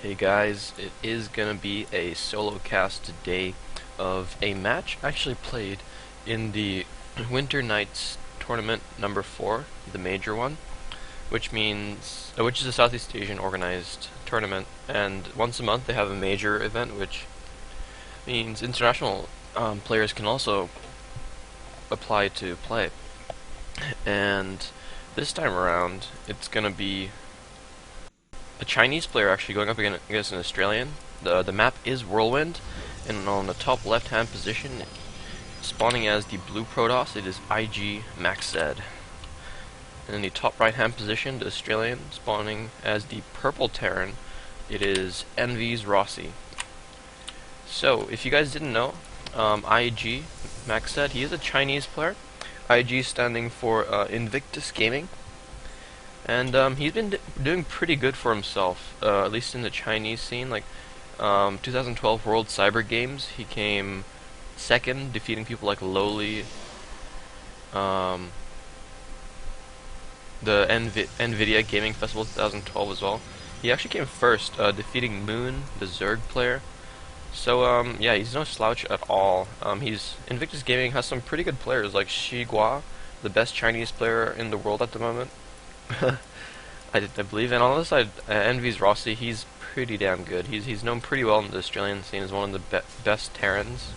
Hey guys, it is gonna be a solo cast today of a match actually played in the Winter Nights tournament number 4, the major one, which is a Southeast Asian organized tournament, and once a month they have a major event, which means international players can also apply to play. And this time around, it's gonna be a Chinese player actually going up against an Australian. The map is Whirlwind, and on the top left hand position, spawning as the blue Protoss, it is iGMacSed. And in the top right hand position, the Australian spawning as the purple Terran, it is NvRossi. So, if you guys didn't know, iGMacSed, he is a Chinese player. IG standing for Invictus Gaming. And he's been doing pretty good for himself, at least in the Chinese scene. Like 2012 World Cyber Games, he came second, defeating people like Lowly, um, the NVIDIA Gaming Festival 2012 as well. He actually came first, defeating Moon, the Zerg player. So yeah, he's no slouch at all. He's Invictus Gaming has some pretty good players like Shi Gua, the best Chinese player in the world at the moment. I believe, and on the other side, NvRossi, he's pretty damn good. He's known pretty well in the Australian scene as one of the best Terrans.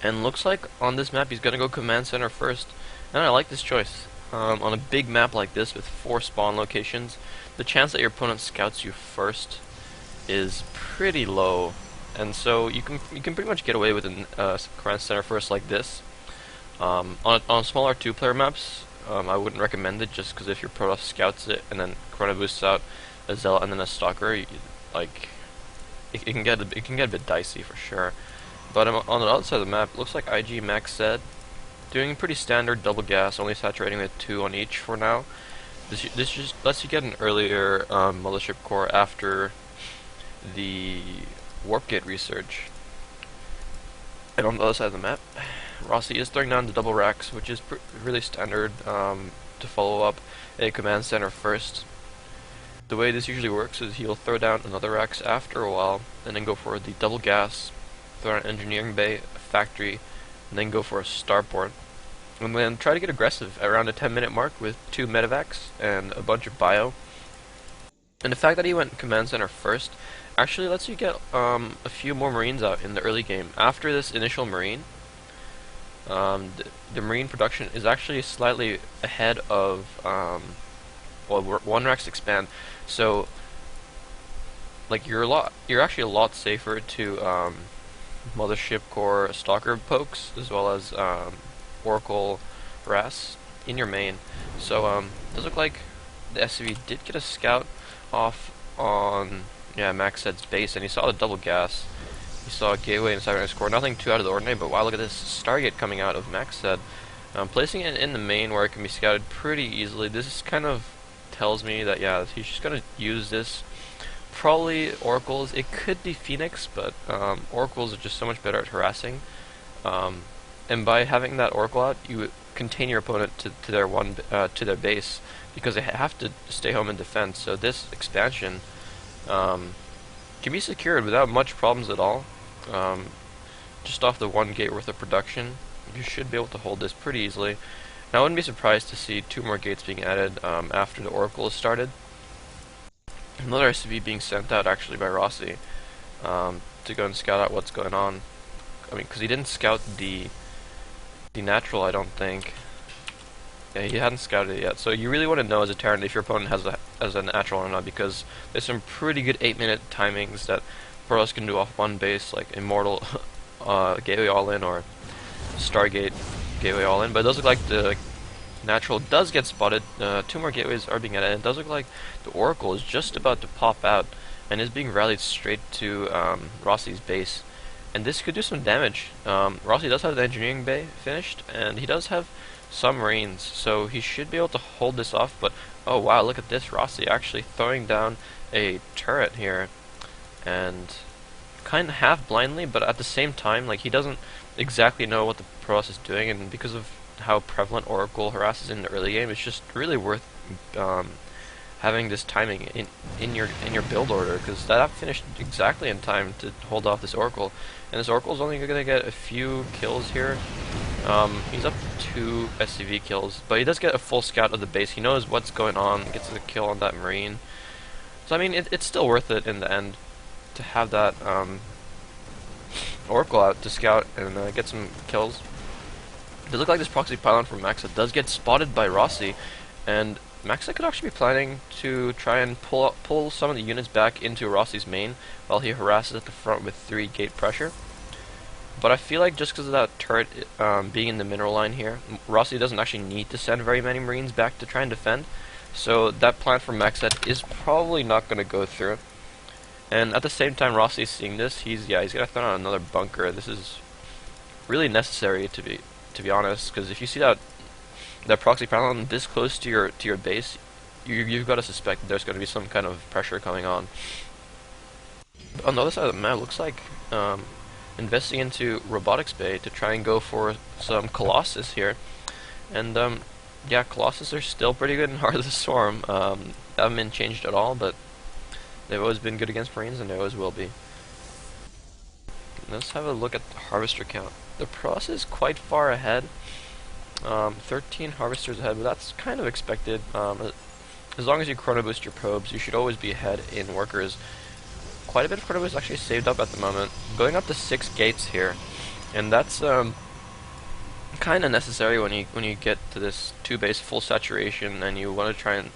And looks like on this map he's gonna go command center first, and I like this choice. On a big map like this with 4 spawn locations, the chance that your opponent scouts you first is pretty low, and so you can pretty much get away with a command center first like this. On smaller 2-player maps, I wouldn't recommend it just because if your Protoss scouts it and then Corona boosts out a Zealot and then a Stalker, it can get a bit dicey for sure. But on the other side of the map, it looks like iGMacSed doing pretty standard double gas, only saturating with 2 on each for now. This just lets you get an earlier mothership core after the warp gate research. And on the other side of the map, Rossi is throwing down the double racks, which is really standard to follow up a command center first. The way this usually works is he'll throw down another racks after a while, and then go for the double gas, throw down an engineering bay, a factory, and then go for a starport. And then try to get aggressive around the 10-minute mark with 2 medevacs and a bunch of bio. And the fact that he went command center first actually lets you get a few more marines out in the early game. After this initial marine, the marine production is actually slightly ahead of well, 1 racks expand. So like you're actually a lot safer to mothership core stalker pokes as well as Oracle RAS in your main. So does look like the SCV did get a scout off on MacSed's base, and he saw the double gas. He saw a gateway and cybernetics core. Nothing too out of the ordinary, but wow, look at this Stargate coming out of MacSed. Placing it in the main where it can be scouted pretty easily. This kind of tells me that yeah, he's just gonna use this. Probably Oracles. It could be Phoenix, but Oracles are just so much better at harassing. And by having that Oracle out, you contain your opponent to their base because they have to stay home and defend. So this expansion can be secured without much problems at all. Just off the 1 gate worth of production, you should be able to hold this pretty easily. Now I wouldn't be surprised to see 2 more gates being added after the Oracle is started. Another SCV being sent out actually by Rossi to go and scout out what's going on. I mean, because he didn't scout the natural, I don't think. Yeah, he hadn't scouted it yet. So you really want to know as a Terran if your opponent has a natural or not, because there's some pretty good 8-minute timings that Protoss can do off 1 base, like Immortal Gateway All-In or Stargate Gateway All-In. But it does look like the natural does get spotted. 2 more gateways are being added, and it does look like the Oracle is just about to pop out and is being rallied straight to Rossi's base. And this could do some damage. Rossi does have the engineering bay finished, and he does have some marines, so he should be able to hold this off. But oh wow, look at this, Rossi actually throwing down a turret here, and kind of half blindly, but at the same time, like, he doesn't exactly know what the Protoss is doing, and because of how prevalent Oracle harasses in the early game, it's just really worth having this timing in your build order, because that finished exactly in time to hold off this Oracle, and this Oracle is only gonna get a few kills here. He's up to 2 SCV kills, but he does get a full scout of the base. He knows what's going on, gets a kill on that Marine. So I mean, it's still worth it in the end to have that Oracle out to scout and get some kills. It does look like this proxy pylon from Maxa does get spotted by Rossi, and Maxa could actually be planning to try and pull some of the units back into Rossi's main while he harasses at the front with 3 gate pressure. But I feel like just because of that turret being in the mineral line here, Rossi doesn't actually need to send very many Marines back to try and defend. So that plan from MaxEd is probably not going to go through. And at the same time Rossi is seeing this, he's going to throw out another bunker. This is really necessary to be honest, because if you see that proxy pylon this close to your base, you've got to suspect that there's going to be some kind of pressure coming on. But on the other side of the map, looks like investing into robotics bay to try and go for some Colossus here, and yeah, Colossus are still pretty good in Heart of the Storm. Haven't been changed at all, but they've always been good against Marines, and they always will be. Let's have a look at the harvester count. The Pros is quite far ahead. 13 harvesters ahead, but that's kind of expected. As long as you chrono boost your probes, you should always be ahead in workers. Quite a bit of chrono boost actually saved up at the moment. Going up to 6 gates here, and that's kind of necessary when you get to this 2 base full saturation, and you want to try and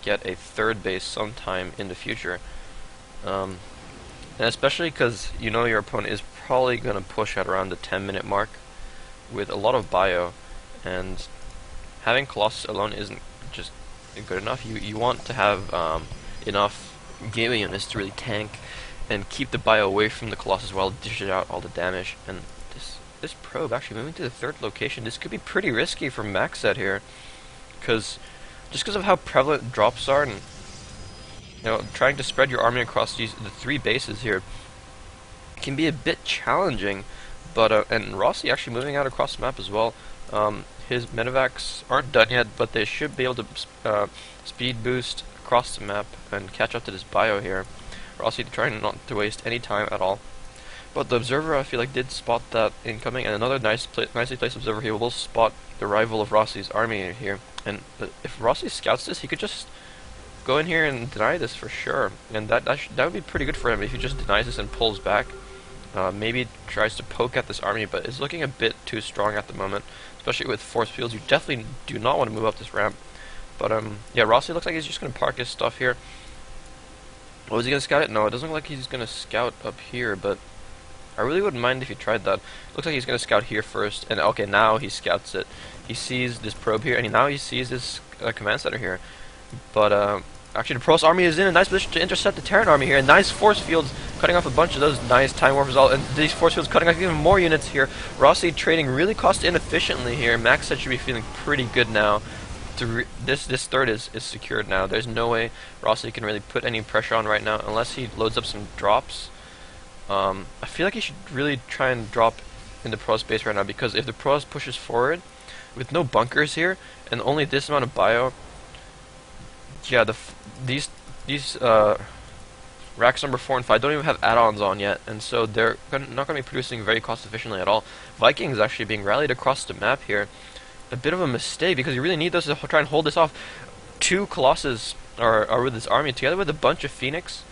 get a 3rd base sometime in the future. And especially because you know your opponent is probably going to push at around the 10-minute mark with a lot of bio, and having Colossus alone isn't just good enough. You want to have enough gaming units to really tank and keep the bio away from the Colossus while dishing out all the damage. And this probe actually moving to the 3rd location, this could be pretty risky for MaxEd here, just because of how prevalent drops are, and trying to spread your army across the 3 bases here can be a bit challenging. But and Rossi actually moving out across the map as well. His medevacs aren't done yet, but they should be able to speed boost across the map and catch up to this bio here. Rossi trying not to waste any time at all. But the observer, I feel like, did spot that incoming, and another nicely placed observer here will spot the arrival of Rossi's army here. And if Rossi scouts this, he could just go in here and deny this for sure, and that would be pretty good for him if he just denies this and pulls back. Maybe tries to poke at this army, but it's looking a bit too strong at the moment, especially with force fields. You definitely do not want to move up this ramp. But yeah, Rossi looks like he's just going to park his stuff here. Oh, is he going to scout it? No, it doesn't look like he's going to scout up here, but I really wouldn't mind if he tried that. Looks like he's going to scout here first, and okay, now he scouts it. He sees this probe here, and now he sees this command center here. But actually, the Pros army is in a nice position to intercept the Terran army here, and nice force fields cutting off a bunch of those nice time warpers, and these force fields cutting off even more units here. Rossi trading really cost inefficiently here. MaxEd should be feeling pretty good now. This 3rd is secured now. There's no way Rossi can really put any pressure on right now unless he loads up some drops. I feel like he should really try and drop in the Pros base right now, because if the Pros pushes forward with no bunkers here and only this amount of bio, yeah, these racks number 4 and 5 don't even have add-ons on yet, and so they're not going to be producing very cost efficiently at all. Vikings actually being rallied across the map here. A bit of a mistake, because you really need those to try and hold this off. 2 Colossus are with this army together with a bunch of Phoenix.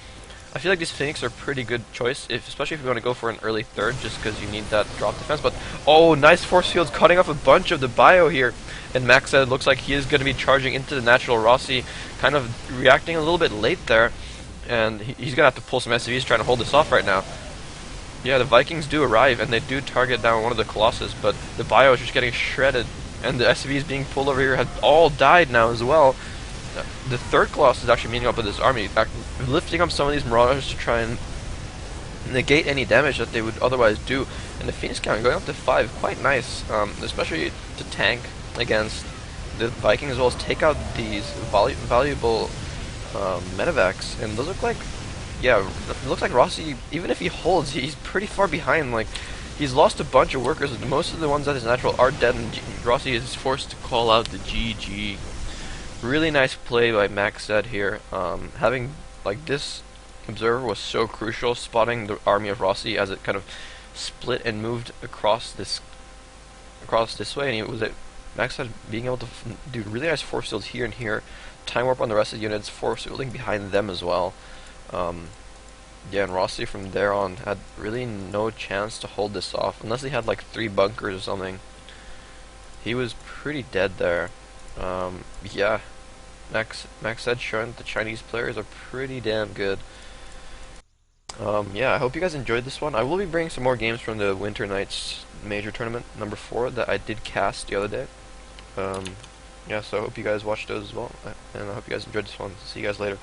I feel like these Phoenix are a pretty good choice, especially if you want to go for an early 3rd, just because you need that drop defense. But oh, nice force fields cutting off a bunch of the bio here. And MaxEd looks like he is going to be charging into the natural. Rossi kind of reacting a little bit late there, and he's going to have to pull some SCVs trying to hold this off right now. Yeah, the Vikings do arrive, and they do target down one of the Colossus, but the bio is just getting shredded, and the SCVs being pulled over here have all died now as well. The 3rd Colossus is actually meeting up with this army, lifting up some of these Marauders to try and negate any damage that they would otherwise do. And the Phoenix count going up to 5, quite nice, especially to tank against the Vikings, as well as take out these valuable medevacs. And those look like, yeah, it looks like Rossi, even if he holds, he's pretty far behind. Like, he's lost a bunch of workers. Most of the ones that is natural are dead, and Rossi is forced to call out the GG. really nice play by MacSed here. Having like this observer was so crucial, spotting the army of Rossi as it kind of split and moved across this way, and it was at MacSed being able to do really nice force fields here and here, time warp on the rest of the units, force fielding behind them as well. Um, yeah, and Rossi from there on had really no chance to hold this off unless he had like 3 bunkers or something. He was pretty dead there. Yeah, MacSed showing that the Chinese players are pretty damn good. Yeah, I hope you guys enjoyed this one. I will be bringing some more games from the Winter Nights Major Tournament number 4 that I did cast the other day. Yeah, so I hope you guys watched those as well, and I hope you guys enjoyed this one. See you guys later.